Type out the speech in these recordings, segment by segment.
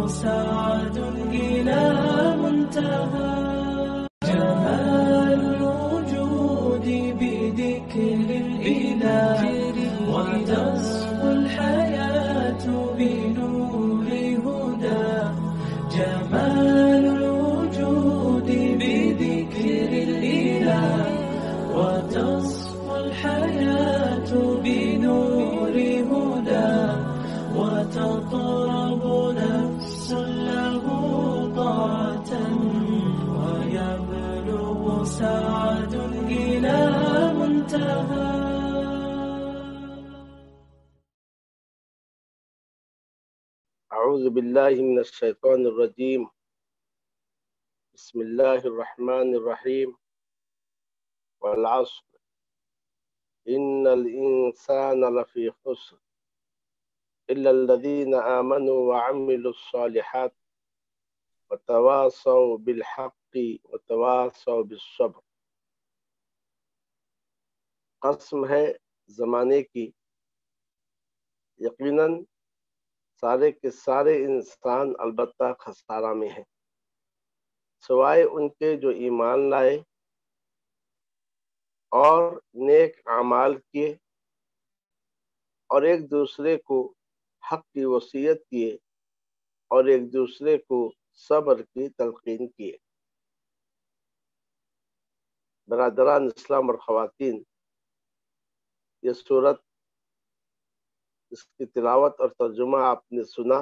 سعد إلى منتهى جمال الوجود بذكر الإله وتصفو الحياة بنور هدى جمال الوجود بذكر الإله وتصفو الحياة بنور هدى وتطرب نفس له طاعة ويبلغ سعد إلى منتهى. أعوذ بالله من الشيطان الرجيم. بسم الله الرحمن الرحيم. والعصر إن الإنسان لفي خسر إلا الذين آمنوا وعملوا الصالحات وتواصوا بالحق وتواصوا بالصبر. قسم ہے زمانے کی، یقیناً سارے کے سارے انسان البتہ خسارہ میں ہیں، سوائے ان کے جو ایمان لائے اور نیک اعمال کیے اور ایک دوسرے کو حق کی وصیت کیے اور ایک دوسرے کو صبر کی تلقین کیے۔ برادران اسلام اور خواتین، یہ سورت، اس کی تلاوت اور ترجمہ آپ نے سنا۔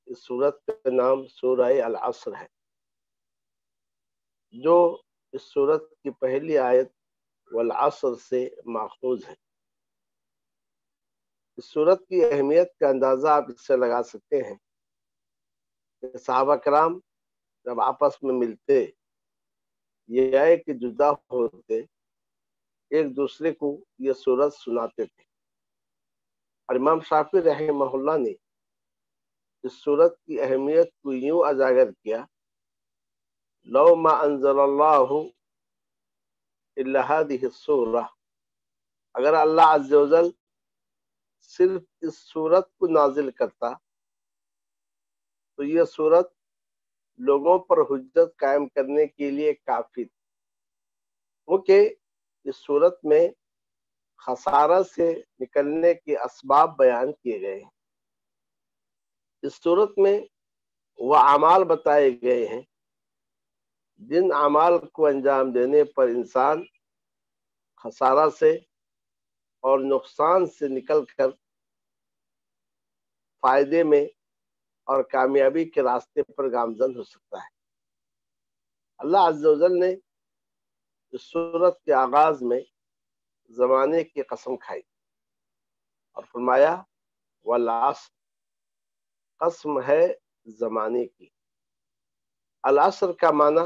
اس سورت کا نام سورہ العصر ہے، جو اس سورت کی پہلی آیت والعصر سے ماخوذ ہے۔ اس سورت کی اہمیت کا اندازہ آپ اس سے لگا سکتے ہیں کہ صحابہ کرام جب آپس میں ملتے یا کہ جدا ہوتے، ایک دوسرے کو یہ سورت سناتے تھے، اور امام شافعی رحمہ اللہ نے اس سورت کی اہمیت کو یوں اجاگر کیا: لو ما انزل اللہ الا هذه السورہ، اگر اللہ عز و جل صرف اس سورت کو نازل کرتا تو یہ سورت لوگوں پر حجت قائم کرنے کے لیے کافی تھی، کیونکہ اس سورت میں خسارہ سے نکلنے کے اسباب بیان کیے گئے ہیں۔ اس صورت میں وہ اعمال بتائے گئے ہیں جن اعمال کو انجام دینے پر انسان خسارہ سے اور نقصان سے نکل کر فائدے میں اور کامیابی کے راستے پر گامزن ہو سکتا ہے۔ اللہ عز و جل نے اس صورت کے آغاز میں زمانے کی قسم کھائی اور فرمایا والعصر، قسم ہے زمانے کی۔ العصر کا معنی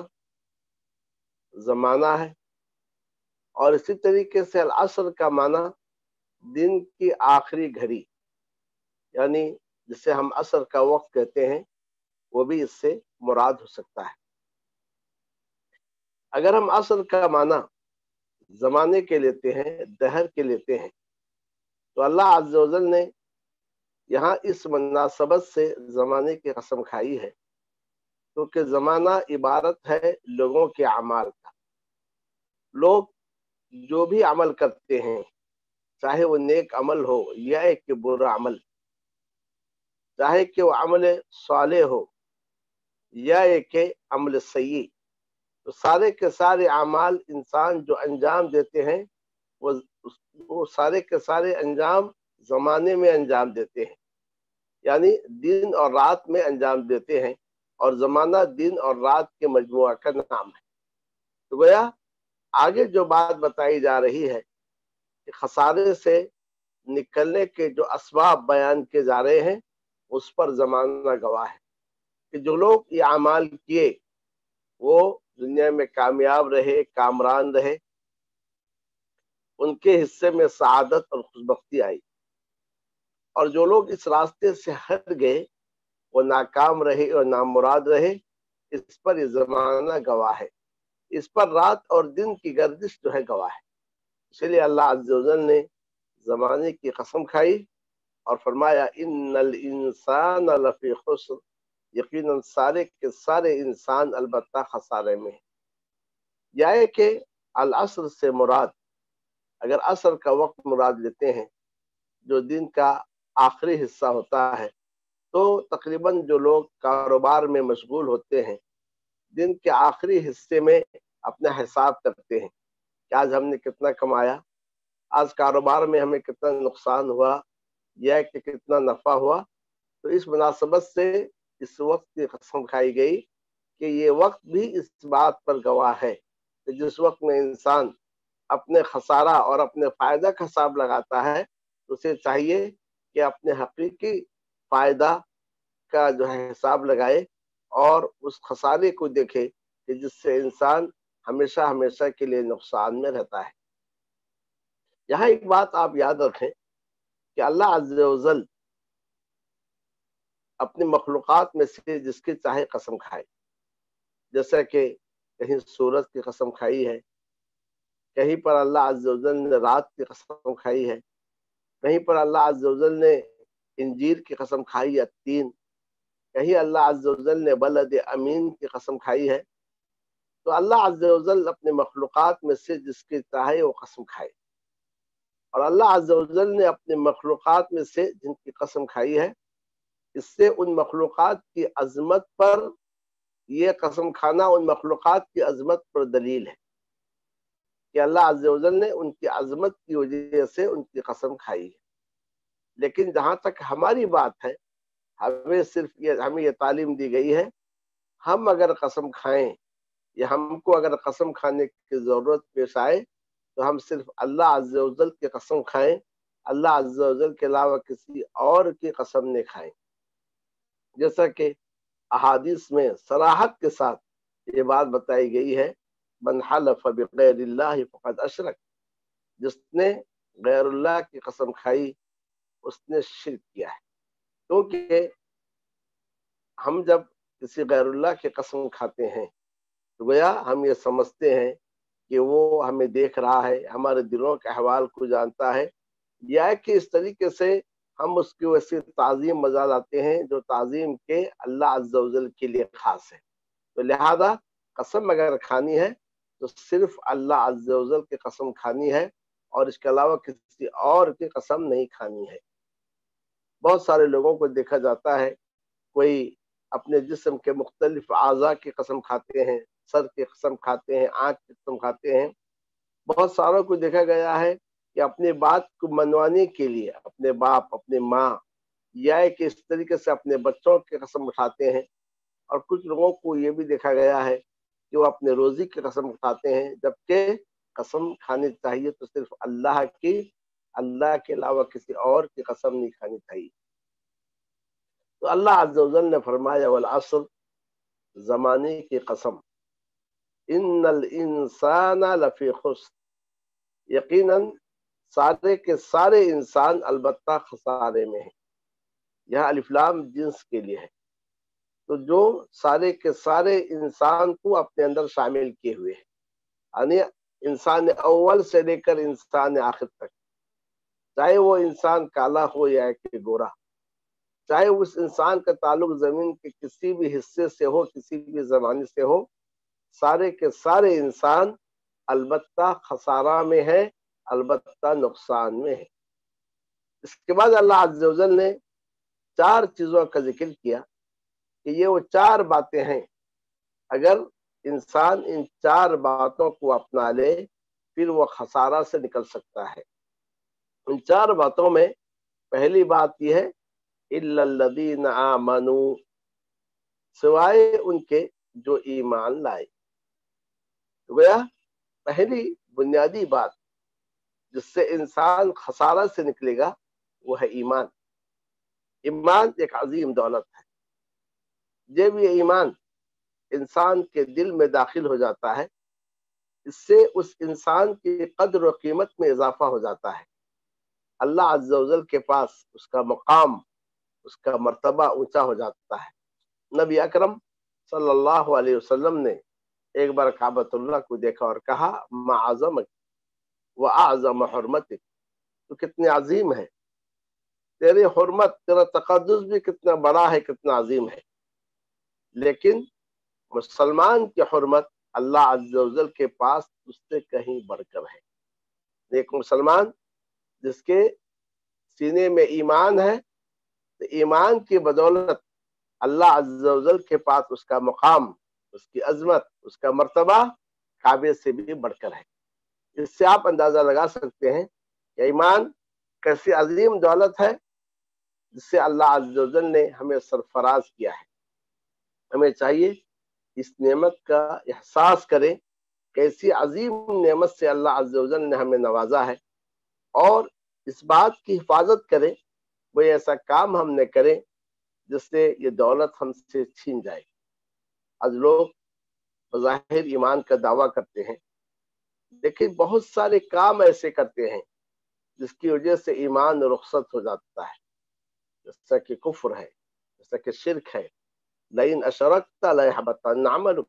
زمانہ ہے، اور اسی طریقے سے العصر کا معنی دن کی آخری گھڑی، یعنی جسے ہم عصر کا وقت کہتے ہیں، وہ بھی اس سے مراد ہو سکتا ہے۔ اگر ہم عصر کا معنی زمانے کے لیتے ہیں، دہر کے لیتے ہیں، تو اللہ عز و جل نے یہاں اس مناسبت سے زمانے کی قسم کھائی ہے، کیونکہ زمانہ عبارت ہے لوگوں کے اعمال کا۔ لوگ جو بھی عمل کرتے ہیں، چاہے وہ نیک عمل ہو یا ایک برا عمل، چاہے کہ وہ عمل صالح ہو یا ایک عمل سیئ، تو سارے کے سارے اعمال انسان جو انجام دیتے ہیں وہ سارے کے سارے انجام زمانے میں انجام دیتے ہیں، یعنی دن اور رات میں انجام دیتے ہیں، اور زمانہ دن اور رات کے مجموعہ کا نام ہے۔ تو گویا آگے جو بات بتائی جا رہی ہے کہ خسارے سے نکلنے کے جو اسباب بیان کیے جا رہے ہیں، اس پر زمانہ گواہ ہے کہ جو لوگ یہ اعمال کیے وہ دنیا میں کامیاب رہے، کامران رہے، ان کے حصے میں سعادت اور خوشبختی آئی، اور جو لوگ اس راستے سے ہٹ گئے وہ ناکام رہے اور نامراد رہے۔ اس پر یہ زمانہ گواہ ہے، اس پر رات اور دن کی گردش جو ہے گواہ ہے۔ اس لیے اللہ عز و جل نے زمانے کی قسم کھائی اور فرمایا ان الانسان لفی خسر، یقیناً سارے کے سارے انسان البتہ خسارے میں ہیں۔ یا ہے کہ العصر سے مراد اگر عصر کا وقت مراد لیتے ہیں جو دن کا آخری حصہ ہوتا ہے، تو تقریباً جو لوگ کاروبار میں مشغول ہوتے ہیں دن کے آخری حصے میں اپنا حساب کرتے ہیں کہ آج ہم نے کتنا کمایا، آج کاروبار میں ہمیں کتنا نقصان ہوا یا کہ کتنا نفع ہوا۔ تو اس مناسبت سے اس وقت کی قسم کھائی گئی کہ یہ وقت بھی اس بات پر گواہ ہے کہ جس وقت میں انسان اپنے خسارہ اور اپنے فائدہ کا حساب لگاتا ہے اسے چاہیے کہ اپنے حقیقی فائدہ کا جو ہے حساب لگائے اور اس خسارے کو دیکھے کہ جس سے انسان ہمیشہ ہمیشہ کے لیے نقصان میں رہتا ہے۔ یہاں ایک بات آپ یاد رکھیں کہ اللہ عز و جل اپنی مخلوقات میں سے جس کی چاہے قسم کھائے، جیسا کہ کہیں سورج کی قسم کھائی ہے، کہیں پر اللہ عز و جل نے رات کی قسم کھائی ہے، کہیں پر اللہ عز و جل نے انجیر کی قسم کھائی ہے، تین کہیں اللہ عز و جل نے بلد امین کی قسم کھائی ہے۔ تو اللہ عز و جل اپنے مخلوقات میں سے جس کی چاہے وہ قسم کھائے، اور اللہ عز و جل نے اپنے مخلوقات میں سے جن کی قسم کھائی ہے اس سے ان مخلوقات کی عظمت پر، یہ قسم کھانا ان مخلوقات کی عظمت پر دلیل ہے کہ اللہ عز و جل نے ان کی عظمت کی وجہ سے ان کی قسم کھائی ہے۔ لیکن جہاں تک ہماری بات ہے، ہمیں یہ تعلیم دی گئی ہے، ہم اگر قسم کھائیں یا ہم کو اگر قسم کھانے کی ضرورت پیش آئے تو ہم صرف اللہ عز و جل کی قسم کھائیں، اللہ عز و جل کے علاوہ کسی اور کی قسم نہیں کھائیں۔ جیسا کہ احادیث میں صراحت کے ساتھ یہ بات بتائی گئی ہے، من حلف بغیر اللہ فقد اشرک، جس نے غیر اللہ کی قسم کھائی اس نے شرک کیا ہے۔ کیونکہ ہم جب کسی غیر اللہ کی قسم کھاتے ہیں تو گویا ہم یہ سمجھتے ہیں کہ وہ ہمیں دیکھ رہا ہے، ہمارے دلوں کے احوال کو جانتا ہے، یا کہ اس طریقے سے ہم اس کی ویسی تعظیم بجا لاتے ہیں جو تعظیم کے اللہ عز و جل کے لیے خاص ہے۔ تو لہذا قسم اگر کھانی ہے تو صرف اللہ عز و جل کی قسم کھانی ہے اور اس کے علاوہ کسی اور کی قسم نہیں کھانی ہے۔ بہت سارے لوگوں کو دیکھا جاتا ہے، کوئی اپنے جسم کے مختلف اعضاء کی قسم کھاتے ہیں، سر کی قسم کھاتے ہیں، آنکھ کی قسم کھاتے ہیں۔ بہت ساروں کو دیکھا گیا ہے کہ اپنے بات کو منوانے کے لیے اپنے باپ، اپنے ماں یا کہ اس طریقے سے اپنے بچوں کی قسم اٹھاتے ہیں، اور کچھ لوگوں کو یہ بھی دیکھا گیا ہے کہ وہ اپنے روزی کی قسم اٹھاتے ہیں، جبکہ قسم کھانی چاہیے تو صرف اللہ کی، اللہ کے علاوہ کسی اور کی قسم نہیں کھانی چاہیے۔ تو اللہ عز و جل نے فرمایا والعصر، زمانے کی قسم، ان الانسان لفی خسر، یقیناً سارے کے سارے انسان البتہ خسارے میں ہیں۔ یہاں الف لام جنس کے لیے ہے، تو جو سارے کے سارے انسان کو اپنے اندر شامل کیے ہوئے ہیں، یعنی انسان اول سے لے کر انسان آخر تک، چاہے وہ انسان کالا ہو یا کہ گورا، چاہے اس انسان کا تعلق زمین کے کسی بھی حصے سے ہو، کسی بھی زمانے سے ہو، سارے کے سارے انسان البتہ خسارہ میں ہے، البتہ نقصان میں ہے۔ اس کے بعد اللہ عز و جل نے چار چیزوں کا ذکر کیا کہ یہ وہ چار باتیں ہیں، اگر انسان ان چار باتوں کو اپنا لے پھر وہ خسارہ سے نکل سکتا ہے۔ ان چار باتوں میں پہلی بات یہ ہے الا الذین آمنوا، سوائے ان کے جو ایمان لائے۔ تو گویا پہلی بنیادی بات جس سے انسان خسارہ سے نکلے گا وہ ہے ایمان۔ ایمان ایک عظیم دولت ہے، جب یہ ایمان انسان کے دل میں داخل ہو جاتا ہے اس سے اس انسان کی قدر و قیمت میں اضافہ ہو جاتا ہے، اللہ عز و جل کے پاس اس کا مقام، اس کا مرتبہ اونچا ہو جاتا ہے۔ نبی اکرم صلی اللہ علیہ وسلم نے ایک بار کعبۃ اللہ کو دیکھا اور کہا ما اعظمک واعظم حرمتک، تو کتنی عظیم ہے تیری حرمت، تیرا تقدس بھی کتنا بڑا ہے، کتنا عظیم ہے۔ لیکن مسلمان کی حرمت اللہ عز و جل کے پاس اس سے کہیں بڑھ کر ہے۔ ایک مسلمان جس کے سینے میں ایمان ہے، تو ایمان کی بدولت اللہ عز و جل کے پاس اس کا مقام، اس کی عظمت، اس کا مرتبہ کعبے سے بھی بڑھ کر ہے۔ اس سے آپ اندازہ لگا سکتے ہیں کہ ایمان کیسی عظیم دولت ہے جس سے اللہ عز و جل نے ہمیں سرفراز کیا ہے۔ ہمیں چاہیے اس نعمت کا احساس کریں، کیسی عظیم نعمت سے اللہ عز و جل نے ہمیں نوازا ہے، اور اس بات کی حفاظت کریں، کوئی ایسا کام ہم نے کریں جس سے یہ دولت ہم سے چھین جائے۔ آج لوگ بظاہر ایمان کا دعویٰ کرتے ہیں، لیکن بہت سارے کام ایسے کرتے ہیں جس کی وجہ سے ایمان رخصت ہو جاتا ہے، جیسا کہ کفر ہے، جیسا کہ شرک ہے۔ لئن اشرکت لیحبطن عملک،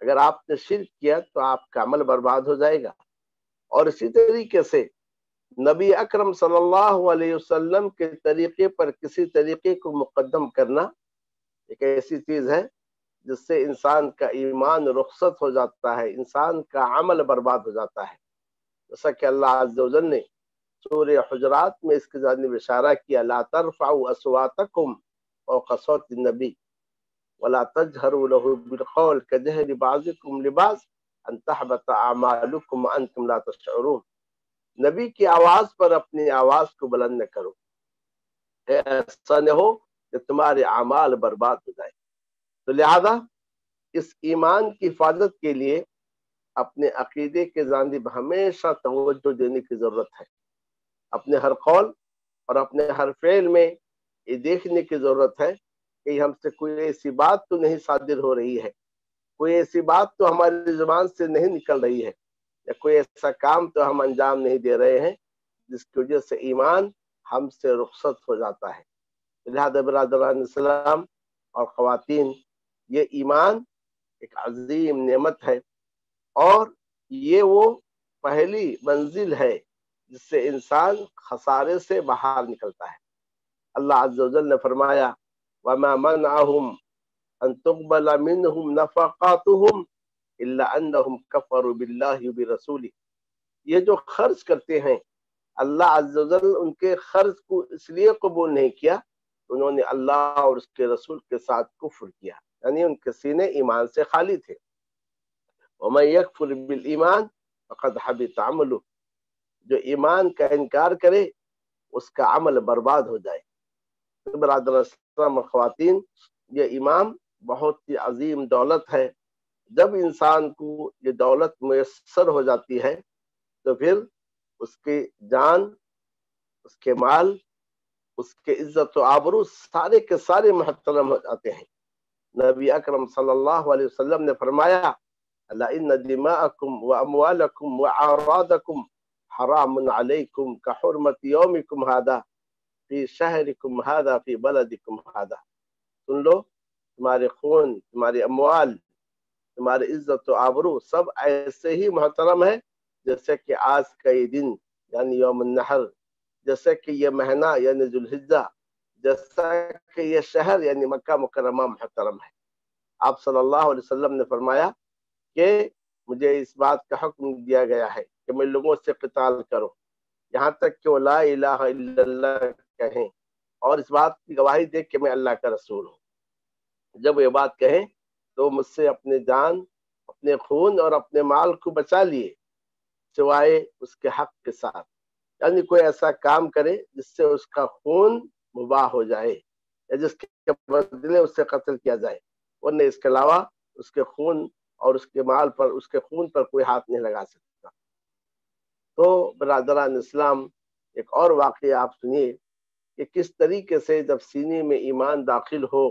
اگر آپ نے شرک کیا تو آپ کا عمل برباد ہو جائے گا۔ اور اسی طریقے سے نبی اکرم صلی اللہ علیہ وسلم کے طریقے پر کسی طریقے کو مقدم کرنا ایک ایسی چیز ہے جس سے انسان کا ایمان رخصت ہو جاتا ہے، انسان کا عمل برباد ہو جاتا ہے۔ جیسا کہ اللہ عز و جل نے سورہ حجرات میں اس کی جانب اشارہ کیا، لا ترفعوا اصواتکم فوق صوت النبی ولا تجهروا له بالقول كجهر بعضكم لبعض ان تحبط اعمالكم وانتم لا تشعرون۔ نبی کی آواز پر اپنی آواز کو بلند نہ کرو، ایسا نہ ہو کہ تمہارے اعمال برباد ہو جائے۔ تو لہذا اس ایمان کی حفاظت کے لیے اپنے عقیدے کے جانب ہمیشہ توجہ دینے کی ضرورت ہے۔ اپنے ہر قول اور اپنے ہر فعل میں یہ دیکھنے کی ضرورت ہے کہ ہم سے کوئی ایسی بات تو نہیں صادر ہو رہی ہے، کوئی ایسی بات تو ہماری زبان سے نہیں نکل رہی ہے، یا کوئی ایسا کام تو ہم انجام نہیں دے رہے ہیں جس کی وجہ سے ایمان ہم سے رخصت ہو جاتا ہے۔ لہذا برادران اسلام اور خواتین، یہ ایمان ایک عظیم نعمت ہے، اور یہ وہ پہلی منزل ہے جس سے انسان خسارے سے باہر نکلتا ہے۔ اللہ عز و جل نے فرمایا، وَمَا مَنْعَهُمْ أَن تُقْبَلَ مِنْهُمْ نَفَقَاتُهُمْ إِلَّا أَنَّهُمْ كَفَرُوا بِاللَّهِ وَبِرَسُولِهِ۔ یہ جو خرچ کرتے ہیں، اللہ عز و جل ان کے خرچ کو اس لیے قبول نہیں کیا، انہوں نے اللہ اور اس کے رسول کے ساتھ کفر کیا، یعنی ان کے سینے ایمان سے خالی تھے۔ وَمَن يَكْفُرْ بِالْإِيمَانِ فَقَدْ حَبِطَ عَمَلُهُ، جو ایمان کا انکار کرے اس کا عمل برباد ہو جائے۔ برادر اسلام اور خواتین، یہ ایمان بہت ہی عظیم دولت ہے۔ جب انسان کو یہ دولت میسر ہو جاتی ہے تو پھر اس کی جان، اس کے مال، اس کے عزت و آبرو سارے کے سارے محترم ہو جاتے ہیں۔ نبی اکرم صلی اللہ علیہ وسلم نے فرمایا، الا ان دماءکم واموالکم واعراضکم حرام علیکم کحرمت یومکم ھذا فی شہرکم ھذا فی بلدکم ھذا۔ سن لو، تمہارے خون، تمہاری اموال، تمہاری عزت و آبرو سب ایسے ہی محترم ہے جیسے کہ آج کا یہ دن یعنی یوم النحر، جیسے کہ یہ مہینہ یعنی ذوالحجہ، جیسا کہ یہ شہر یعنی مکہ مکرمہ محترم ہے۔ آپ صلی اللہ علیہ وسلم نے فرمایا کہ مجھے اس بات کا حکم دیا گیا ہے کہ میں لوگوں سے قتال کروں یہاں تک کہ وہ لا الہ الا اللہ کہیں اور اس بات کی گواہی دے کہ میں اللہ کا رسول ہوں۔ جب یہ بات کہیں تو مجھ سے اپنے جان، اپنے خون اور اپنے مال کو بچا لیے، سوائے اس کے حق کے ساتھ، یعنی کوئی ایسا کام کرے جس سے اس کا خون مباح ہو جائے یا جس کے بدلے اس سے قتل کیا جائے، ورنہ اس کے علاوہ اس کے خون اور اس کے مال پر، اس کے خون پر کوئی ہاتھ نہیں لگا سکتا۔ تو برادران اسلام، ایک اور واقعہ آپ سنیے کہ کس طریقے سے جب سینے میں ایمان داخل ہو،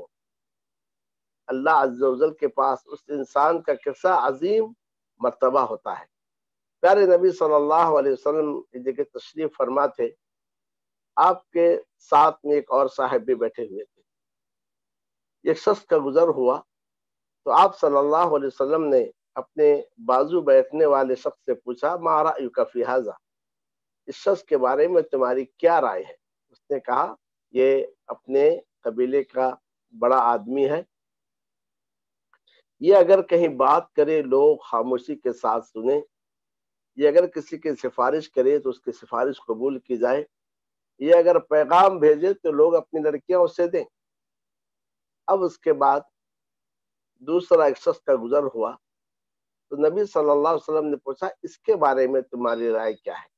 اللہ عز و جل کے پاس اس انسان کا کیسا عظیم مرتبہ ہوتا ہے۔ پیارے نبی صلی اللہ علیہ وسلم کی جگہ تشریف فرما تھے، آپ کے ساتھ میں ایک اور صاحب بھی بیٹھے ہوئے تھے۔ ایک شخص کا گزر ہوا تو آپ صلی اللہ علیہ وسلم نے اپنے بازو بیٹھنے والے شخص سے پوچھا، ما رأیک فی ھذا، اس شخص کے بارے میں تمہاری کیا رائے ہے؟ اس نے کہا، یہ اپنے قبیلے کا بڑا آدمی ہے، یہ اگر کہیں بات کرے لوگ خاموشی کے ساتھ سنیں، یہ اگر کسی کی سفارش کرے تو اس کی سفارش قبول کی جائے، یہ اگر پیغام بھیجے تو لوگ اپنی لڑکیاں اسے دیں۔ اب اس کے بعد دوسرا ایک شخص کا گزر ہوا تو نبی صلی اللہ علیہ وسلم نے پوچھا اس کے بارے میں تمہاری رائے کیا ہے؟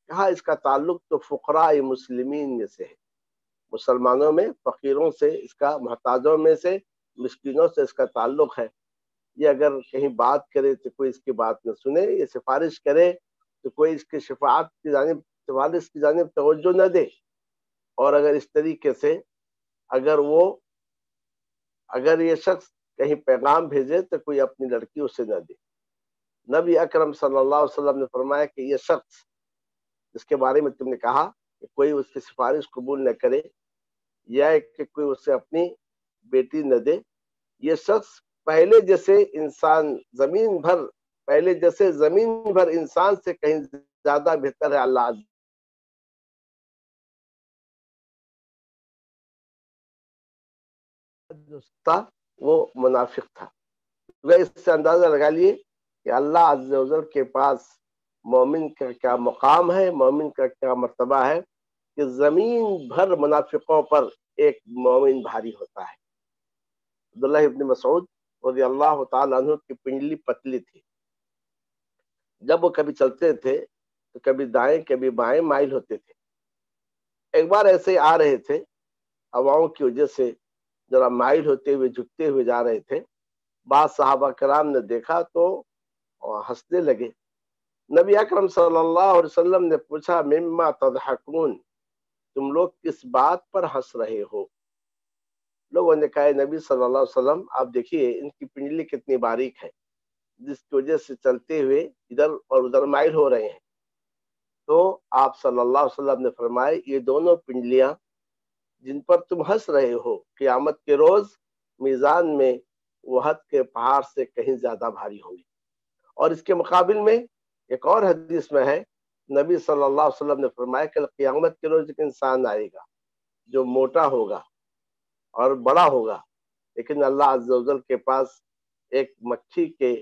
کہا اس کا تعلق تو فقراء مسلمین میں سے ہے، مسلمانوں میں فقیروں سے، اس کا محتاجوں میں سے، مسکینوں سے اس کا تعلق ہے۔ یہ اگر کہیں بات کرے تو کوئی اس کی بات نہ سنے، یہ سفارش کرے تو کوئی اس کی سفارش کی جانب توجہ نہ دے، اور اگر اس طریقے سے اگر یہ شخص کہیں پیغام بھیجے تو کوئی اپنی لڑکی اسے نہ دے۔ نبی اکرم صلی اللہ علیہ وسلم نے فرمایا کہ یہ شخص جس کے بارے میں تم نے کہا کہ کوئی اس کی سفارش قبول نہ کرے یا کہ کوئی اسے اپنی بیٹی نہ دے، یہ شخص پہلے جیسے زمین بھر انسان سے کہیں زیادہ بہتر ہے اللہ جو تھا وہ منافق تھا۔ اس سے اندازہ لگا لیے کہ اللہ عز و جل کے پاس مومن کا کیا مقام ہے، مومن کا کیا مرتبہ ہے کہ زمین بھر منافقوں پر ایک مومن بھاری ہوتا ہے۔ عبداللہ ابن مسعود رضی اللہ تعالیٰ عنہ کی پنڈلی پتلی تھی، جب وہ کبھی چلتے تھے تو کبھی دائیں کبھی بائیں مائل ہوتے تھے۔ ایک بار ایسے آ رہے تھے، ہواؤں کی وجہ سے ذرا مائل ہوتے ہوئے جھکتے ہوئے جا رہے تھے، بعض صحابہ کرام نے دیکھا تو ہنسنے لگے۔ نبی اکرم صلی اللہ علیہ وسلم نے پوچھا مما تضحکون، تم لوگ کس بات پر ہنس رہے ہو؟ لوگوں نے کہا نبی صلی اللہ علیہ وسلم آپ دیکھیے ان کی پنڈلی کتنی باریک ہے جس کی وجہ سے چلتے ہوئے ادھر اور ادھر مائل ہو رہے ہیں۔ تو آپ صلی اللہ علیہ وسلم نے فرمایا یہ دونوں پنڈلیاں جن پر تم ہنس رہے ہو قیامت کے روز میزان میں وحد کے پہاڑ سے کہیں زیادہ بھاری ہوں گی۔ اور اس کے مقابل میں ایک اور حدیث میں ہے، نبی صلی اللہ علیہ وسلم نے فرمایا کہ قیامت کے روز ایک انسان آئے گا جو موٹا ہوگا اور بڑا ہوگا، لیکن اللہ عز و جل کے پاس ایک مکھی کے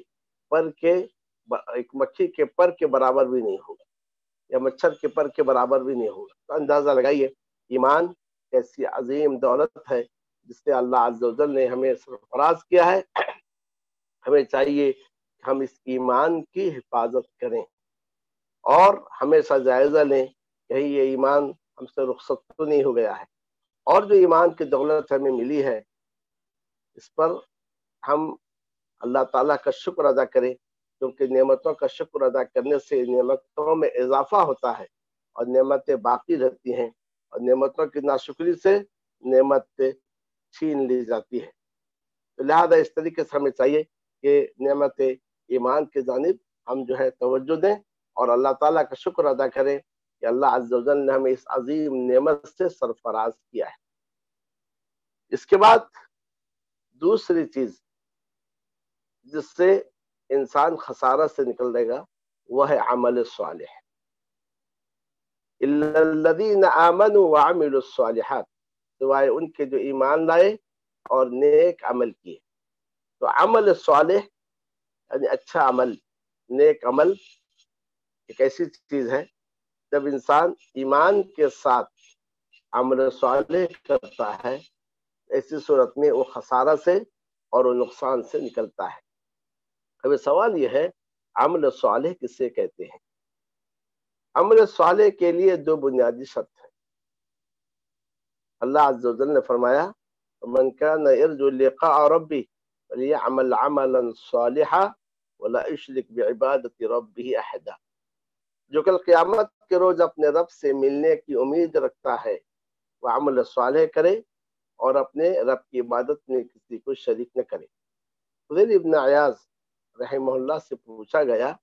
پر کے برابر بھی نہیں ہوگا، یا مچھر کے پر کے برابر بھی نہیں ہوگا۔ تو اندازہ لگائیے ایمان ایسی عظیم دولت ہے جس سے اللہ عز و جل نے ہمیں سرفراز کیا ہے۔ ہمیں چاہیے کہ ہم اس ایمان کی حفاظت کریں اور ہمیشہ جائزہ لیں کہ یہ ایمان ہم سے رخصت تو نہیں ہو گیا ہے، اور جو ایمان کی دولت ہمیں ملی ہے اس پر ہم اللہ تعالیٰ کا شکر ادا کریں، کیونکہ نعمتوں کا شکر ادا کرنے سے نعمتوں میں اضافہ ہوتا ہے اور نعمتیں باقی رہتی ہیں، اور نعمتوں کی ناشکری سے نعمت چھین لی جاتی ہے۔ تو لہذا اس طریقے سے ہمیں چاہیے کہ نعمت ایمان کی جانب ہم جو ہے توجہ دیں اور اللہ تعالیٰ کا شکر ادا کریں کہ اللہ عز و جل نے ہمیں اس عظیم نعمت سے سرفراز کیا ہے۔ اس کے بعد دوسری چیز جس سے انسان خسارہ سے نکل دے گا وہ ہے عمل صالح، الا الذین آمنوا وعملوا الصالحات، سوائے ان کے جو ایمان لائے اور نیک عمل کیے۔ تو عمل صالح یعنی اچھا عمل، نیک عمل ایک ایسی چیز ہے جب انسان ایمان کے ساتھ عمل صالح کرتا ہے، ایسی صورت میں وہ خسارہ سے اور وہ نقصان سے نکلتا ہے۔ اب سوال یہ ہے عمل صالح کسے کہتے ہیں؟ عمل صالح کے لیے دو بنیادی شرط ہیں۔ اللہ عز و جل نے فرمایا من كان يرجو لقاء ربه فليعمل عملا صالحا ولا يشرك بعبادة ربه احدا، جو کل قیامت کے روز اپنے رب سے ملنے کی امید رکھتا ہے وہ عمل صالح کرے اور اپنے رب کی عبادت میں کسی کو شریک نہ کرے۔ فضیل ابن عیاض رحمہ اللہ سے پوچھا گیا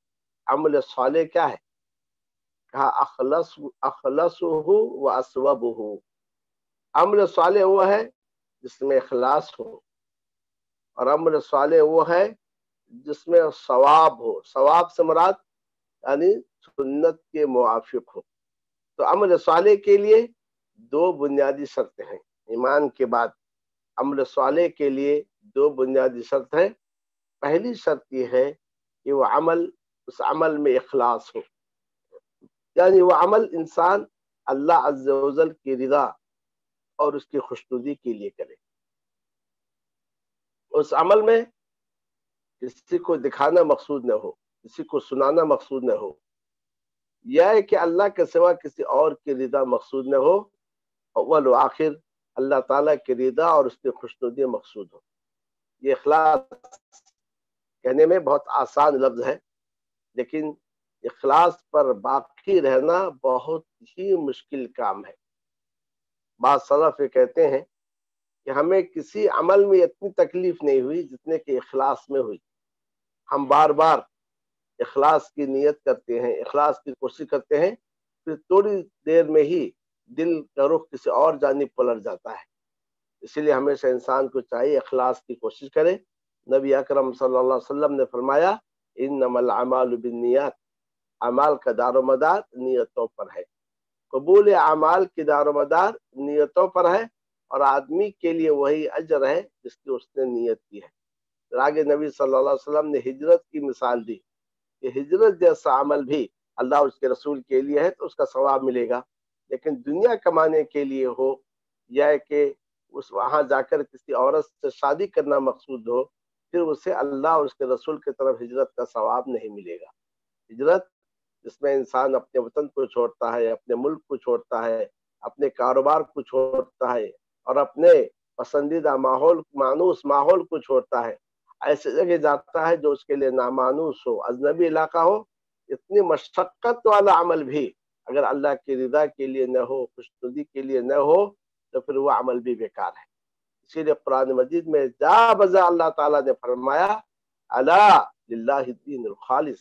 عمل صالح کیا ہے؟ کہا اخلصہ و اصوبہ، عمل صالح وہ ہے جس میں اخلاص ہو، اور عمل صالح وہ ہے جس میں ثواب ہو، ثواب سے مراد یعنی سنت کے موافق ہو۔ تو عمل صالح کے لیے دو بنیادی شرط ہیں، ایمان کے بعد عمل صالح کے لیے دو بنیادی شرط ہیں۔ پہلی شرط یہ ہے کہ وہ عمل، اس عمل میں اخلاص ہو، یعنی وہ عمل انسان اللہ عز و جل کی رضا اور اس کی خوشنودی کے لیے کرے۔ اس عمل میں کسی کو دکھانا مقصود نہ ہو، کسی کو سنانا مقصود نہ ہو، یا کہ اللہ کے سوا کسی اور کی رضا مقصود نہ ہو، اول و آخر اللہ تعالیٰ کی رضا اور اس کی خوشنودی مقصود ہو۔ یہ اخلاص کہنے میں بہت آسان لفظ ہے، لیکن اخلاص پر باقی رہنا بہت ہی مشکل کام ہے۔ بعض سلف یہ کہتے ہیں کہ ہمیں کسی عمل میں اتنی تکلیف نہیں ہوئی جتنے کہ اخلاص میں ہوئی۔ ہم بار بار اخلاص کی نیت کرتے ہیں، اخلاص کی کوشش کرتے ہیں، پھر تھوڑی دیر میں ہی دل کا رخ کسی اور جانب پلٹ جاتا ہے۔ اسی لیے ہمیشہ انسان کو چاہیے اخلاص کی کوشش کرے۔ نبی اکرم صلی اللہ علیہ وسلم نے فرمایا انما الاعمال بالنیات، اعمال کا دار و مدار نیتوں پر ہے۔ قبول اعمال کی دار و مدار نیتوں پر ہے، اور آدمی کے لیے وہی اجر ہے جس کی اس نے نیت کی ہے۔ پھر آگے نبی صلی اللہ علیہ وسلم نے ہجرت کی مثال دی کہ ہجرت جیسا عمل بھی اللہ اور اس کے رسول کے لیے ہے تو اس کا ثواب ملے گا، لیکن دنیا کمانے کے لیے ہو یا کہ اس وہاں جا کر کسی عورت سے شادی کرنا مقصود ہو، پھر اسے اللہ اور اس کے رسول کی طرف ہجرت کا ثواب نہیں ملے گا۔ ہجرت جس میں انسان اپنے وطن کو چھوڑتا ہے، اپنے ملک کو چھوڑتا ہے، اپنے کاروبار کو چھوڑتا ہے، اور اپنے پسندیدہ ماحول، مانوس ماحول کو چھوڑتا ہے، ایسے جگہ جاتا ہے جو اس کے لیے نامانوس ہو، اجنبی علاقہ ہو۔ اتنی مشقت والا عمل بھی اگر اللہ کی رضا کے لیے نہ ہو، خوشنودی کے لیے نہ ہو، تو پھر وہ عمل بھی بیکار ہے۔ اسی لیے قرآن مجید میں جا بجا اللہ تعالیٰ نے فرمایا الا للہ الدین الخالص،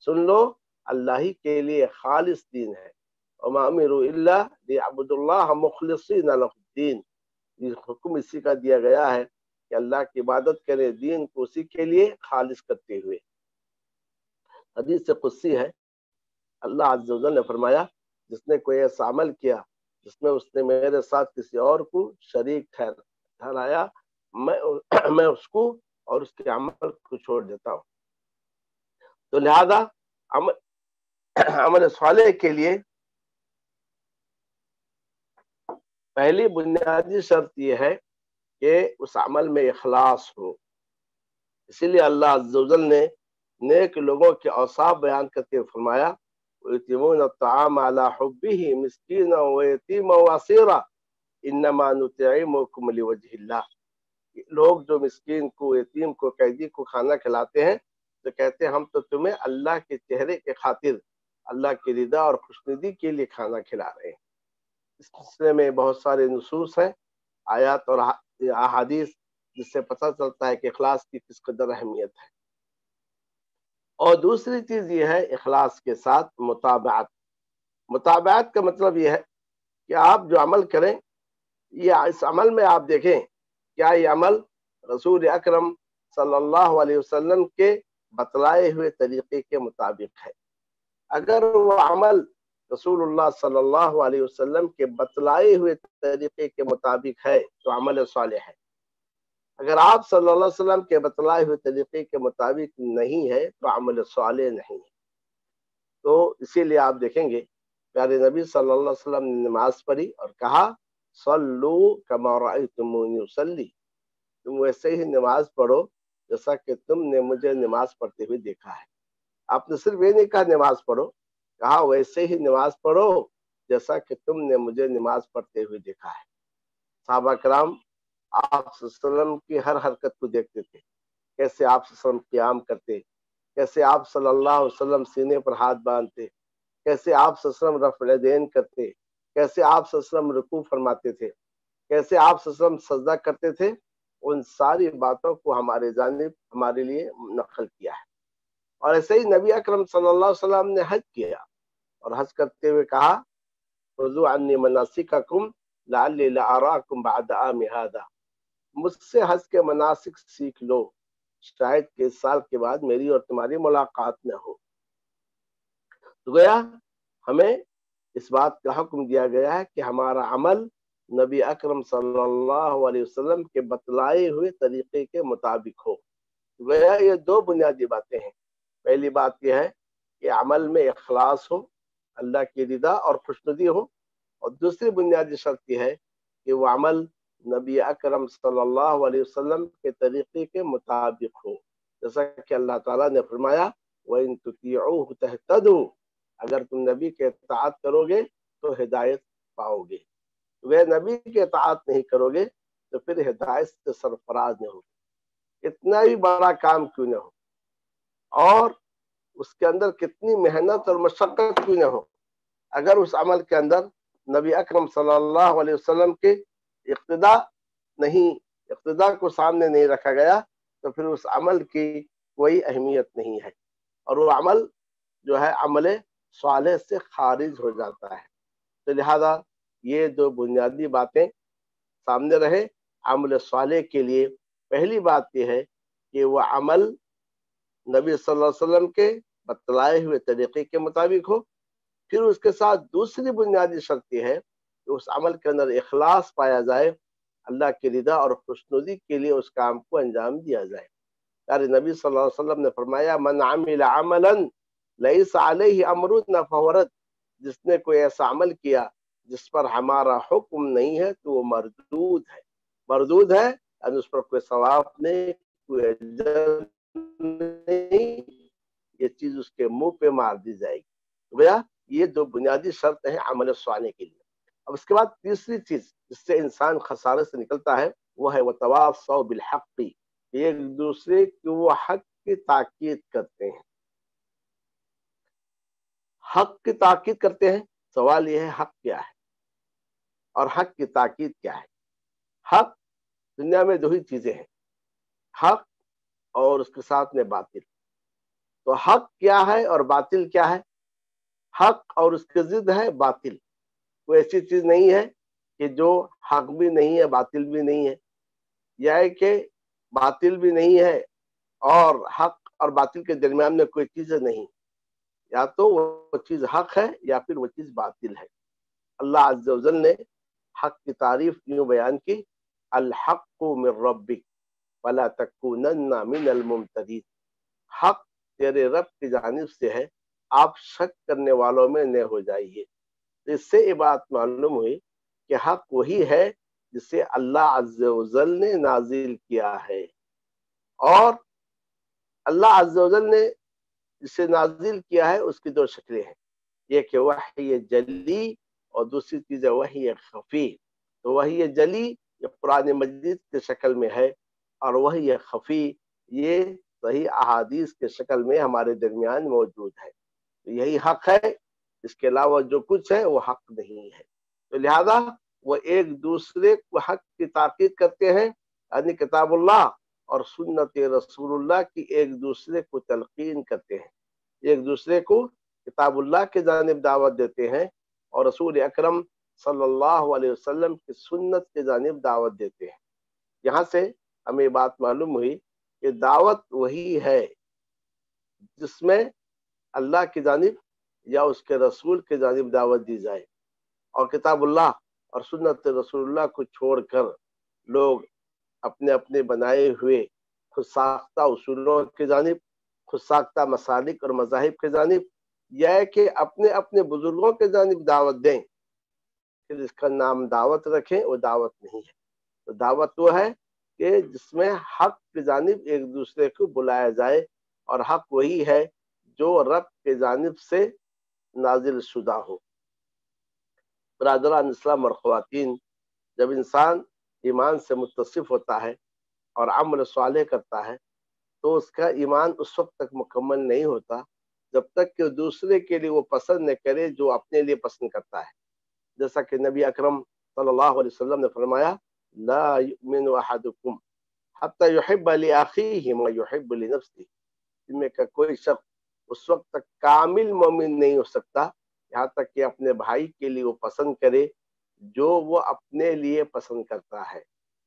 سن لو اللہ ہی کے لیے خالص دین ہے۔ وما امروا الا ليعبدوا الله مخلصین له الدین، یہ حکم اسی کا دیا گیا ہے کہ اللہ کی عبادت کرے، دین کو اسی کے لیے خالص کرتے ہوئے۔ حدیث قدسی ہے، اللہ عز و جل نے فرمایا جس نے کوئی ایسا عمل کیا جس میں اس نے میرے ساتھ کسی اور کو شریک ٹھہرایا، میں اس کو اور اس کے عمل کو چھوڑ دیتا ہوں۔ تو لہذا عمل صالح کے لیے پہلی بنیادی شرط یہ ہے کہ اس عمل میں اخلاص ہو۔ اسی لیے اللہ عز و جل نے نیک لوگوں کے اوصاف بیان کرتے فرمایا وَيُطْعِمُونَ الطَّعَامَ عَلَى حُبِّهِ مِسْكِينًا وَيَتِيمًا وَأَسِيرًا إِنَّمَا نُطْعِمُكُمْ لِوَجْهِ اللَّهِ، لوگ جو مسکین کو، یتیم کو، قیدی کو کھانا کھلاتے ہیں تو کہتے ہیں ہم تو تمہیں اللہ کے چہرے کے خاطر، اللہ کی رضا اور خوشنودی کے لیے کھانا کھلا رہے ہیں۔ اس سلسلے میں بہت سارے نصوص ہیں، آیات اور احادیث، جس سے پتہ چلتا ہے کہ اخلاص کی کس قدر اہمیت ہے۔ اور دوسری چیز یہ ہے اخلاص کے ساتھ متابعت۔ متابعت کا مطلب یہ ہے کہ آپ جو عمل کریں، یہ اس عمل میں آپ دیکھیں کیا یہ عمل رسول اکرم صلی اللہ علیہ وسلم کے بتلائے ہوئے طریقے کے مطابق ہے۔ اگر وہ عمل رسول اللہ صلی اللہ علیہ وسلم کے بتلائے ہوئے طریقے کے مطابق ہے تو عمل صالح ہے۔ اگر آپ صلی اللہ علیہ وسلم کے بتلائے ہوئے طریقے کے مطابق نہیں ہے تو عمل صالح نہیں ہے۔ تو اسی لیے آپ دیکھیں گے پیارے نبی صلی اللہ علیہ وسلم نے نماز پڑھی اور کہا صلو کما رأیتمونی اصلی، تم ویسے ہی نماز پڑھو جیسا کہ تم نے مجھے نماز پڑھتے ہوئے دیکھا ہے۔ آپ نے صرف یہ نہیں کہا نماز پڑھو، کہا ویسے ہی نماز پڑھو جیسا کہ تم نے مجھے نماز پڑھتے ہوئے دیکھا ہے۔ صحابہ کرام آپ صلی اللہ علیہ وسلم کی ہر حرکت کو دیکھتے تھے، کیسے آپ صلی اللہ علیہ وسلم قیام کرتے، کیسے آپ صلی اللہ علیہ وسلم سینے پر ہاتھ باندھتے، کیسے آپ صلی اللہ علیہ وسلم رفع الیدین کرتے، کیسے آپ صلی اللہ علیہ وسلم رکوع فرماتے تھے، کیسے آپ صلی اللہ علیہ وسلم سجدہ کرتے تھے۔ ان ساری باتوں کو ہمارے جانب ہمارے لیے نقل کیا ہے۔ اور ایسے ہی نبی اکرم صلی اللہ علیہ وسلم نے حج کیا اور حج کرتے ہوئے کہا خذوا عنی مناسککم لعلی لاراکم بعد عامی ھذا، مجھ سے حج کے مناسک سیکھ لو، شاید کہ اس سال کے بعد میری اور تمہاری ملاقات نہ ہو۔ تو گویا ہمیں اس بات کا حکم دیا گیا ہے کہ ہمارا عمل نبی اکرم صلی اللہ علیہ وسلم کے بتلائے ہوئے طریقے کے مطابق ہو۔ گویا یہ دو بنیادی باتیں ہیں. پہلی بات یہ ہے کہ عمل میں اخلاص ہو، اللہ کی رضا اور خوشنودی ہو، اور دوسری بنیادی شرط یہ ہے کہ وہ عمل نبی اکرم صلی اللہ علیہ وسلم کے طریقے کے مطابق ہو. جیسا کہ اللہ تعالیٰ نے فرمایا وَإِن تُطِيعُوهُ تَهْتَدُوا، اگر تم نبی کے اطاعت کرو گے تو ہدایت پاؤ گے. وہ نبی کے اطاعت نہیں کرو گے تو پھر ہدایت سے سرفراز نہ ہوگی. اتنا بھی بڑا کام کیوں نہ ہو اور اس کے اندر کتنی محنت اور مشقت کیوں نہ ہو، اگر اس عمل کے اندر نبی اکرم صلی اللہ علیہ وسلم کے اقتداء کو سامنے نہیں رکھا گیا تو پھر اس عمل کی کوئی اہمیت نہیں ہے، اور وہ عمل جو ہے عمل صالح سے خارج ہو جاتا ہے. تو لہذا یہ دو بنیادی باتیں سامنے رہے عمل صالح کے لیے. پہلی بات یہ ہے کہ وہ عمل نبی صلی اللہ علیہ وسلم کے بتلائے ہوئے طریقے کے مطابق ہو. پھر اس کے ساتھ دوسری بنیادی شرط یہ ہے کہ اس عمل کے اندر اخلاص پایا جائے، اللہ کی رضا اور خوشنودی کے لیے اس کام کو انجام دیا جائے. یعنی نبی صلی اللہ علیہ وسلم نے فرمایا من عمل عملا لیس علیہ امرنا فہو رد، جس نے کوئی ایسا عمل کیا جس پر ہمارا حکم نہیں ہے تو وہ مردود ہے. مردود ہے یعنی اس پر کوئی ثواب نہیں، کوئی اجر نہیں، یہ چیز اس کے منہ پہ مار دی جائے گی. گویا یہ دو بنیادی شرط ہیں عمل صالح کے لیے. اب اس کے بعد تیسری چیز جس سے انسان خسارے سے نکلتا ہے وہ ہے وتواصوا بالحق، ایک دوسرے کی وہ حق کی تاکید کرتے ہیں. حق کی تاکید کرتے ہیں. سوال یہ ہے حق کیا ہے اور حق کی تاکید کیا ہے؟ حق دنیا میں دو ہی چیزیں ہیں، حق اور اس کے ساتھ میں باطل. تو حق کیا ہے اور باطل کیا ہے؟ حق اور اس کے ضد ہے باطل. کوئی ایسی چیز نہیں ہے کہ جو حق بھی نہیں ہے باطل بھی نہیں ہے، یا ہے کہ باطل بھی نہیں ہے اور حق اور باطل کے درمیان میں کوئی چیز نہیں. یا تو وہ چیز حق ہے یا پھر وہ چیز باطل ہے. اللہ عز و جل نے حق کی تعریف یوں بیان کی الحق من ربک فلا تکونن من الممترین، حق تیرے رب کی جانب سے ہے، آپ شک کرنے والوں میں نہ ہو جائیے. اس سے یہ بات معلوم ہوئی کہ حق وہی ہے جسے اللہ عز و جل نے نازل کیا ہے، اور اللہ عز و جل نے جسے نازل کیا ہے اس کی دو شکلیں ہیں، ایک کہ وحی جلی اور دوسری چیز ہے وحی خفی. تو وحی جلی یہ قرآن مجید کے شکل میں ہے، اور وحی خفی یہ صحیح احادیث کے شکل میں ہمارے درمیان موجود ہے. تو یہی حق ہے، اس کے علاوہ جو کچھ ہے وہ حق نہیں ہے. تو لہذا وہ ایک دوسرے کو حق کی تاکید کرتے ہیں، یعنی کتاب اللہ اور سنت رسول اللہ کی ایک دوسرے کو تلقین کرتے ہیں، ایک دوسرے کو کتاب اللہ کی جانب دعوت دیتے ہیں اور رسول اکرم صلی اللہ علیہ وسلم کی سنت کی جانب دعوت دیتے ہیں. یہاں سے ہمیں بات معلوم ہوئی کہ دعوت وہی ہے جس میں اللہ کی جانب یا اس کے رسول کی جانب دعوت دی جائے، اور کتاب اللہ اور سنت رسول اللہ کو چھوڑ کر لوگ اپنے اپنے بنائے ہوئے خود ساختہ اصولوں کی جانب، خود ساختہ مسالک اور مذاہب کی جانب، یا کہ اپنے اپنے بزرگوں کی جانب دعوت دیں، پھر اس کا نام دعوت رکھیں، وہ دعوت نہیں ہے. تو دعوت وہ ہے کہ جس میں حق کی جانب ایک دوسرے کو بلایا جائے، اور حق وہی ہے جو رب کی جانب سے نازل شدہ ہو. برادران اسلام اور خواتین، جب انسان ایمان سے متصف ہوتا ہے اور عمل صالح کرتا ہے تو اس کا ایمان اس وقت تک مکمل نہیں ہوتا جب تک کہ دوسرے کے لیے وہ پسند نہ کرے جو اپنے لیے پسند کرتا ہے. جیسا کہ نبی اکرم صلی اللہ علیہ وسلم نے فرمایا لا یؤمن احدکم حتی یحب لاخیہ ما یحب لنفسہ، ان میں کا کوئی شخص اس وقت تک کامل مومن نہیں ہو سکتا یہاں تک کہ اپنے بھائی کے لیے وہ پسند کرے جو وہ اپنے لیے پسند کرتا ہے.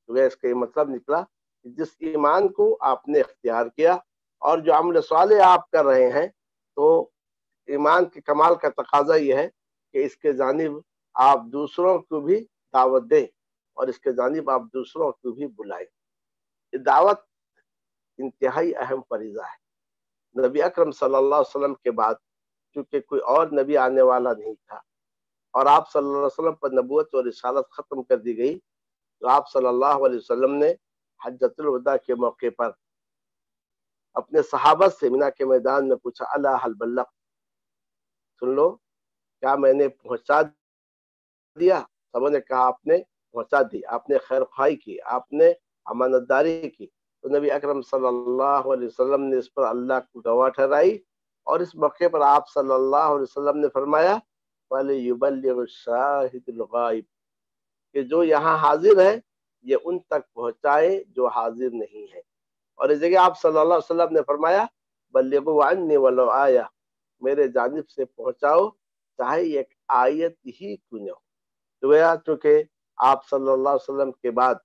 تو اس کا یہ مطلب نکلا کہ جس ایمان کو آپ نے اختیار کیا اور جو عمل صالح آپ کر رہے ہیں، تو ایمان کے کمال کا تقاضا یہ ہے کہ اس کے جانب آپ دوسروں کو بھی دعوت دیں اور اس کے جانب آپ دوسروں کو بھی بلائیں. دعوت انتہائی اہم فریضہ ہے۔ نبی اکرم صلی اللہ علیہ وسلم کے بعد چونکہ کوئی اور نبی آنے والا نہیں تھا اور آپ صلی اللہ علیہ وسلم پر نبوت اور رسالت ختم کر دی گئی، تو آپ صلی اللہ علیہ وسلم نے حجۃ الوداع کے موقع پر اپنے صحابہ سے مینا کے میدان میں پوچھا، الا هل بلغت، سن لو کیا میں نے پہنچا دیا؟ سبوں نے کہا آپ نے پہنچا دی، آپ نے خیر خواہی کی، آپ نے امانت داری کی۔ تو نبی اکرم صلی اللہ علیہ وسلم نے اس پر اللہ کو گواہ ٹھہرائی، اور اس موقع پر آپ صلی اللہ علیہ وسلم نے فرمایا وَلْيُبَلِّغُ الشَّاهِدُ الْغَائِبُ، کہ جو یہاں حاضر ہے یہ ان تک پہنچائے جو حاضر نہیں ہے۔ اور اس جگہ آپ صلی اللہ علیہ وسلم نے فرمایا بلغوا عنی ولو آیہ، میرے جانب سے پہنچاؤ چاہے ایک آیت ہی کیوں نہ ہو۔ تو چونکہ آپ صلی اللہ علیہ وسلم کے بعد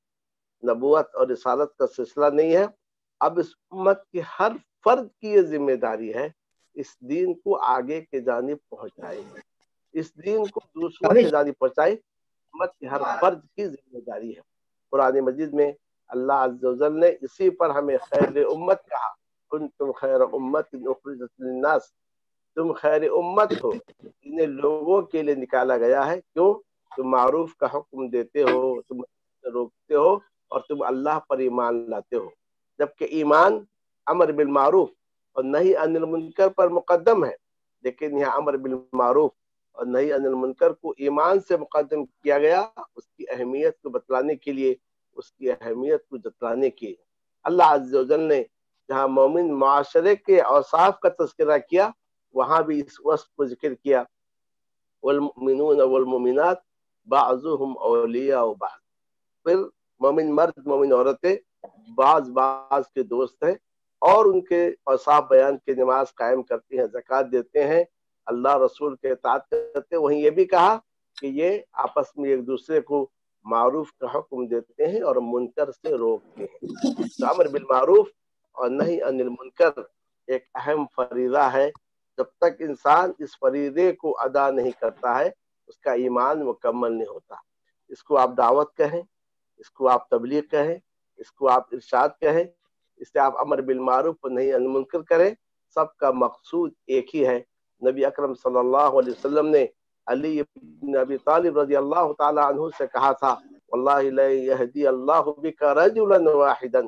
نبوت اور رسالت کا سلسلہ نہیں ہے، اب اس امت کی ہر فرد کی یہ ذمہ داری ہے اس دین کو آگے کے جانب پہنچائے، اس دین کو دوسروں کے جانب پہنچائے، امت کی ہر فرد کی ذمہ داری ہے۔ قرآن مجید میں اللہ عز و جل نے اسی پر ہمیں خیر امت کہا، کنتم خیر امت اخرجت للناس، تم خیر امت ہو جنہیں لوگوں کے لیے نکالا گیا ہے۔ کیوں؟ تم معروف کا حکم دیتے ہو، تم روکتے ہو، اور تم اللہ پر ایمان لاتے ہو، جبکہ ایمان امر بالمعروف اور نہی عن المنکر پر مقدم ہے، لیکن یہاں امر بالمعروف اور نہی عن المنکر کو ایمان سے مقدم کیا گیا، اس کی اہمیت کو بتلانے کے لیے، اس کی اہمیت کو جتلانے کے لیے۔ اللہ عز و جل نے جہاں مومن معاشرے کے اوصاف کا تذکرہ کیا، وہاں بھی اس وصف کو ذکر کیا، والمؤمنون والمؤمنات بعضهم اولیاء بعض، پھر مومن مرد مومن عورتیں بعض کے دوست ہیں، اور ان کے اوصاف بیان کے نماز قائم کرتی ہیں، زکوٰۃ دیتے ہیں، اللہ رسول کے اطاعت کرتے ہیں۔ وہیں یہ بھی کہا کہ یہ آپس میں ایک دوسرے کو معروف کا حکم دیتے ہیں اور منکر سے روکتے ہیں۔ تو امر بالمعروف اور نہی عن المنکر ایک اہم فریضہ ہے، جب تک انسان اس فریضے کو ادا نہیں کرتا ہے اس کا ایمان مکمل نہیں ہوتا۔ اس کو آپ دعوت کہیں، اس کو آپ تبلیغ کہیں، اس کو آپ ارشاد کہیں، اس سے آپ امر بالمعروف اور نہی عن المنکر کریں، سب کا مقصود ایک ہی ہے۔ نبی اکرم صلی اللہ علیہ وسلم نے علی بن ابی طالب رضی اللہ تعالی عنہ سے کہا تھا واللہ لا یہدی اللہ بک رجلا واحدا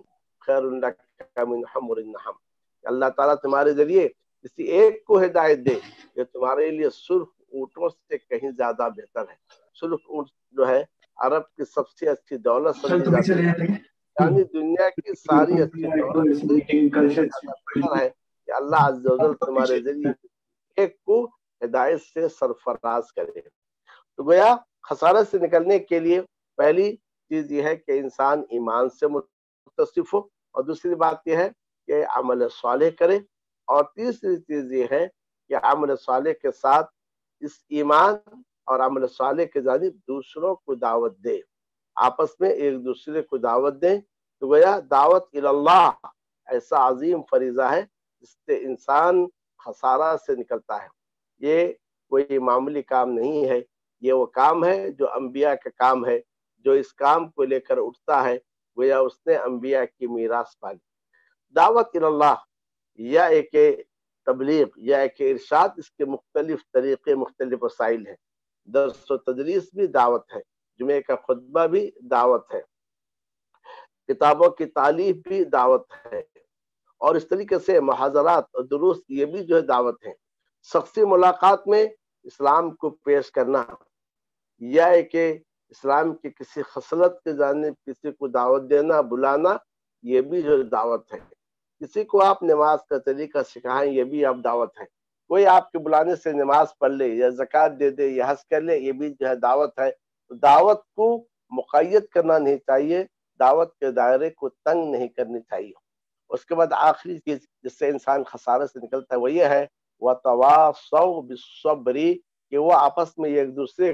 خیر لک من حمر النعم، اللہ تعالیٰ تمہارے ذریعے کسی ایک کو ہدایت دے یہ تمہارے لیے سرخ اونٹوں سے کہیں زیادہ بہتر ہے۔ سرخ اونٹ جو ہے عرب کی سب سے اچھی دولت سمجھی جاتی ہے، یعنی دنیا کی ساری اچھی دولت سے زیادہ بہتر ہے کہ اللہ عز و جل تمہارے ذریعے ایک کو ہدایت سے سرفراز کرے۔ تو گویا خسارت سے نکلنے کے لیے پہلی چیز یہ ہے کہ انسان ایمان سے متصف ہو، اور دوسری بات یہ ہے کہ عمل صالح کرے، اور تیسری چیز یہ ہے کہ عمل صالح کے ساتھ اس ایمان اور عمل صالح کے جانب دوسروں کو دعوت دے، آپس میں ایک دوسرے کو دعوت دیں۔ تو گویا دعوت اللہ ایسا عظیم فریضہ ہے جس سے انسان خسارہ سے نکلتا ہے۔ یہ کوئی معمولی کام نہیں ہے، یہ وہ کام ہے جو انبیاء کا کام ہے، جو اس کام کو لے کر اٹھتا ہے گویا اس نے انبیاء کی میراث پالی۔ دعوت اللہ یا ایک تبلیغ یا ایک ارشاد، اس کے مختلف طریقے، مختلف وسائل ہیں۔ درس و تدریس بھی دعوت ہے، جمعے کا خطبہ بھی دعوت ہے، کتابوں کی تالیف بھی دعوت ہے، اور اس طریقے سے محاضرات اور دروس یہ بھی جو ہے دعوت ہے۔ شخصی ملاقات میں اسلام کو پیش کرنا یا ایک اسلام کی کسی خصلت کے جانب کسی کو دعوت دینا، بلانا، یہ بھی جو دعوت ہے۔ کسی کو آپ نماز کا طریقہ سکھائیں، یہ بھی آپ دعوت ہے۔ کوئی آپ کے بلانے سے نماز پڑھ لے یا زکوٰۃ دے دے یا حج کر لے، یہ بھی جو ہے دعوت ہے۔ دعوت کو مقید کرنا نہیں چاہیے، دعوت کے دائرے کو تنگ نہیں کرنی چاہیے۔ اس کے بعد آخری چیز جس سے انسان خسارے سے نکلتا ہے وہ یہ ہے وَتَوَاصَوْا بِالصَّبْرِ، کہ وہ آپس میں ایک دوسرے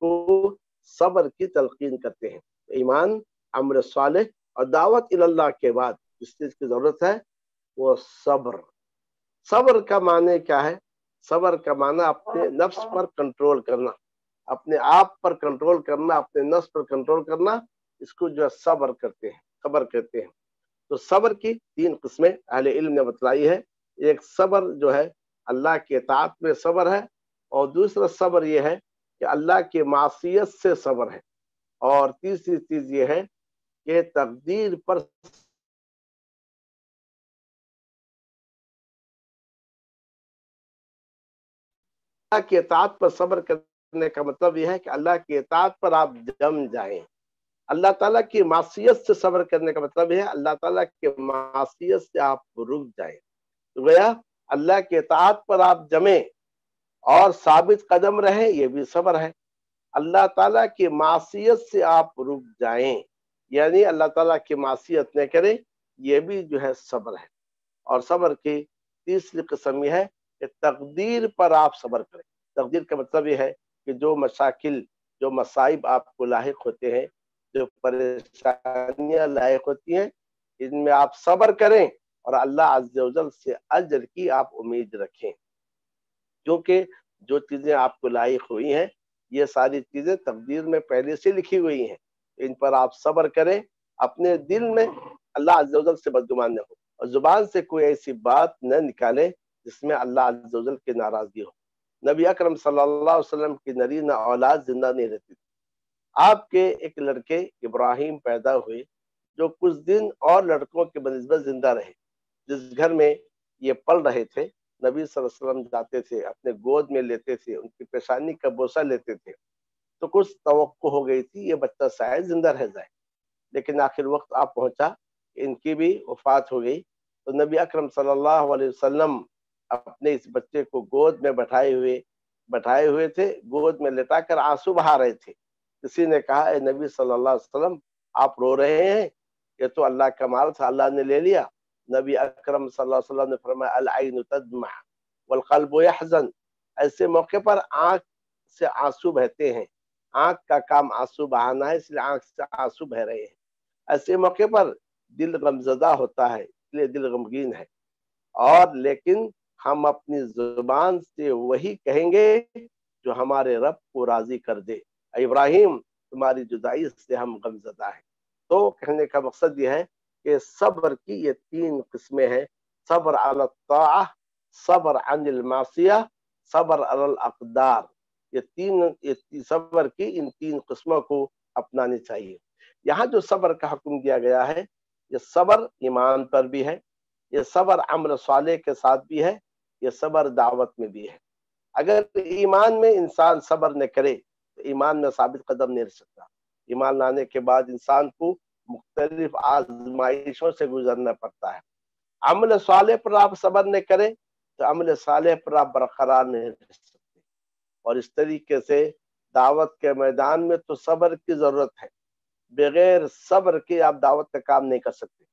کو صبر کی تلقین کرتے ہیں۔ ایمان، عمل صالح اور دعوت اللہ کے بعد جس چیز کی ضرورت ہے وہ صبر۔ صبر کا معنی کیا ہے؟ صبر کا معنی اپنے نفس پر کنٹرول کرنا، اپنے آپ پر کنٹرول کرنا، اپنے نفس پر کنٹرول کرنا، اس کو جو ہے صبر کرتے ہیں، صبر کہتے ہیں۔ تو تو صبر کی 3 قسمیں اہل علم نے بتلائی ہے. ایک صبر جو ہے اللہ کے اطاعت میں صبر ہے، اور دوسرا صبر یہ ہے کہ اللہ کی معصیت سے صبر ہے، اور تیسری چیز یہ ہے کہ تقدیر پر اللہ کی اطاعت پر صبر کرنے کا مطلب یہ ہے کہ اللہ کی اطاعت پر آپ جم جائیں. اللہ تعالیٰ کی معصیت سے صبر کرنے کا مطلب یہ ہے اللہ تعالیٰ کی معصیت سے آپ رک جائیں. تو گویا اللہ کی اطاعت پر آپ جمیں اور ثابت قدم رہیں، یہ بھی صبر ہے. اللہ تعالیٰ کی معصیت سے آپ رک جائیں، یعنی اللہ تعالیٰ کی معصیت نہ کریں، یہ بھی جو ہے صبر ہے. اور صبر کی تیسری قسم یہ ہے کہ تقدیر پر آپ صبر کریں. تقدیر کا مطلب یہ ہے کہ جو مشاکل، جو مصائب آپ کو لاحق ہوتے ہیں، جو پریشانیاں لاحق ہوتی ہیں، ان میں آپ صبر کریں اور اللہ عز و جل سے اجر کی آپ امید رکھیں. کیونکہ جو چیزیں آپ کو لاحق ہوئی ہیں یہ ساری چیزیں تقدیر میں پہلے سے لکھی ہوئی ہیں، ان پر آپ صبر کریں. اپنے دل میں اللہ عز و جل سے بدگمان نہ ہو، اور زبان سے کوئی ایسی بات نہ نکالے جس میں اللہ عز و جل کی ناراضگی ہو. نبی اکرم صلی اللہ علیہ وسلم کی نرینہ اولاد زندہ نہیں رہتی تھی. آپ کے ایک لڑکے ابراہیم پیدا ہوئے جو کچھ دن اور لڑکوں کے بنسبت زندہ رہے. جس گھر میں یہ پل رہے تھے نبی صلی اللہ علیہ وسلم جاتے تھے، اپنے گود میں لیتے تھے، ان کی پیشانی کا بوسہ لیتے تھے. تو کچھ توقع ہو گئی تھی یہ بچہ شاید زندہ رہ جائے، لیکن آخر وقت آپ پہنچا، ان کی بھی وفات ہو گئی. تو نبی اکرم صلی اللہ علیہ وسلم اپنے اس بچے کو گود میں بٹھائے ہوئے تھے، گود میں لٹا کر آنسو بہا رہے تھے. کسی نے کہا اے نبی صلی اللہ علیہ وسلم آپ رو رہے ہیں، یہ تو اللہ کا مال تھا، اللہ نے لے لیا. نبی اکرم صلی اللہ علیہ وسلم نے فرمایا العین تدمع والقلب یحزن. ایسے موقع پر آنکھ سے آنسو بہتے ہیں، آنکھ کا کام آنسو بہانا ہے، اس لیے آنکھ سے آنسو بہ رہے ہیں. ایسے موقع پر دل غمزدہ ہوتا ہے، اس لیے دل غمگین ہے. اور لیکن ہم اپنی زبان سے وہی کہیں گے جو ہمارے رب کو راضی کر دے. اے ابراہیم تمہاری جدائی سے ہم غمزدہ ہیں. تو کہنے کا مقصد یہ ہے کہ صبر کی یہ 3 قسمیں ہیں: صبر علی الطاعہ، صبر عن المعصیہ، صبر علی الاقدار. یہ صبر کی ان 3 قسموں کو اپنانی چاہیے. یہاں جو صبر کا حکم دیا گیا ہے یہ صبر ایمان پر بھی ہے، یہ صبر عمل صالح کے ساتھ بھی ہے، یہ صبر دعوت میں بھی ہے. اگر ایمان میں انسان صبر نہ کرے تو ایمان میں ثابت قدم نہیں رہ سکتا. ایمان لانے کے بعد انسان کو مختلف آزمائشوں سے گزرنا پڑتا ہے. عمل صالح پر آپ صبر نہ کریں تو عمل صالح پر آپ برقرار نہیں رہ سکتے. اور اس طریقے سے دعوت کے میدان میں تو صبر کی ضرورت ہے، بغیر صبر کے آپ دعوت کا کام نہیں کر سکتے.